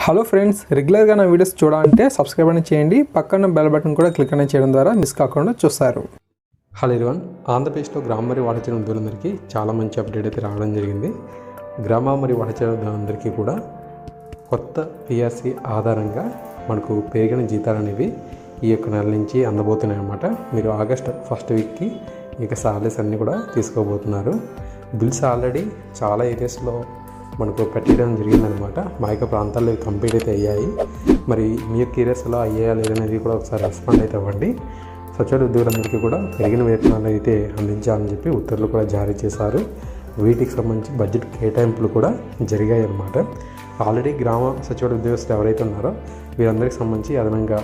Hello friends, రెగ్యులర్గా నా videos చూడాలంటే సబ్స్క్రైబ్ అని చేయండి. పక్కన బెల్ బటన్ కూడా క్లిక్ అని చేయడం ద్వారా మిస్ కాకుండా చూస్తారు. హలో ఎవరీవన్, ఆంధ్రప్రదేశ్లో గ్రామ మరియు వాటచీర ఉద్యోగులందరికీ చాలా మంచి అప్డేట్ అయితే రావడం జరిగింది. గ్రామ మరియు వాటచీర ఉద్యోగులందరికీ కూడా కొత్త పిఆర్సీ ఆధారంగా మనకు పెరిగిన జీతాలు అనేవి ఈ యొక్క నెల నుంచి అందబోతున్నాయి అన్నమాట. మీరు ఆగస్ట్ ఫస్ట్ వీక్కి ఇక సాలరీస్ అన్నీ కూడా తీసుకోబోతున్నారు. బిల్స్ ఆల్రెడీ చాలా ఏరియాస్లో మనకు పెట్టడం జరిగిందనమాట. మా యొక్క ప్రాంతాల్లో కంప్లీట్ అయితే అయ్యాయి. మరి మీ యొక్క ఏరియాస్ ఎలా అయ్యాయా లేదనేది కూడా ఒకసారి రెస్పాండ్ అయితే అవ్వండి. సచివాలయ ఉద్యోగులందరికీ కూడా పెరిగిన వేతనాలు అయితే అందించాలని చెప్పి ఉత్తర్వులు కూడా జారీ చేశారు. వీటికి సంబంధించి బడ్జెట్ కేటాయింపులు కూడా జరిగాయి అన్నమాట. ఆల్రెడీ గ్రామ సచివాలయ ఉద్యోగస్తులు ఎవరైతే ఉన్నారో వీరందరికీ సంబంధించి అదనంగా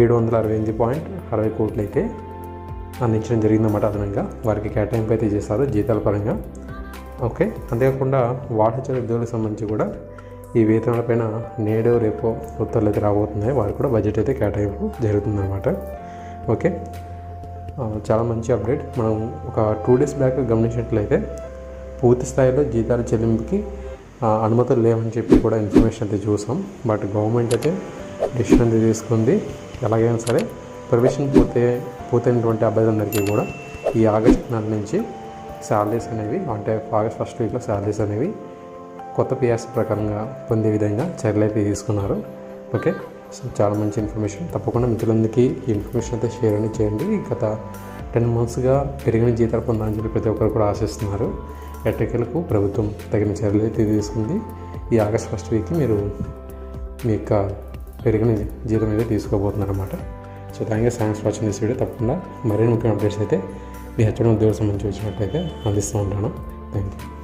768.60 కోట్లు అయితే అందించడం జరిగిందన్నమాట. అదనంగా వారికి కేటాయింపు అయితే చేశారు జీతాల పరంగా. ఓకే, అంతేకాకుండా వాటచీర ఉద్యోగులకు సంబంధించి కూడా ఈ వేతనాలపైన నేడు రేపు ఉత్తర్వులు అయితే రాబోతున్నాయి. వారికి కూడా బడ్జెట్ అయితే కేటాయింపు జరుగుతుందన్నమాట. ఓకే, చాలా మంచి అప్డేట్. మనం ఒక 2 days బ్యాక్ గమనించినట్లయితే పూర్తి స్థాయిలో జీతాల చెల్లింపుకి అనుమతులు లేవని చెప్పి కూడా ఇన్ఫర్మేషన్ అయితే చూసాం. బట్ గవర్నమెంట్ అయితే డిసిషన్ అయితే తీసుకుంది. ఎలాగైనా సరే ప్రొవిషన్ పూర్తయినటువంటి అభ్యర్థులందరికీ కూడా ఈ ఆగస్ట్ నెల నుంచి శాలరీస్ అనేవి, అంటే ఆగస్ట్ ఫస్ట్ వీక్లో శాలరీస్ అనేవి కొత్త పిఆర్సీ ప్రకారంగా పొందే విధంగా చర్యలు అయితే తీసుకున్నారు. ఓకే, సో చాలా మంచి ఇన్ఫర్మేషన్. తప్పకుండా మిత్రులందరికీ ఈ ఇన్ఫర్మేషన్ అయితే షేర్ అని చేయండి. గత 10 monthsగా పెరిగిన జీతాలు పొందాలని చెప్పి ప్రతి ఒక్కరు కూడా ఆశిస్తున్నారు. ఎట్టకేలకు ప్రభుత్వం తగిన చర్యలు అయితే తీసుకుంది. ఈ ఆగస్ట్ ఫస్ట్ వీక్కి మీరు మీ యొక్క పెరిగిన జీతం అయితే తీసుకోబోతున్నారు అన్నమాట. So thanks for watching this video. తప్పకుండా మరిన్ని ముఖ్యమైన అప్డేట్స్ అయితే మీ హెచ్ఎం ఉద్యోగం సంబంధించి వచ్చినట్టయితే అందిస్తూ ఉంటాను. Thank you.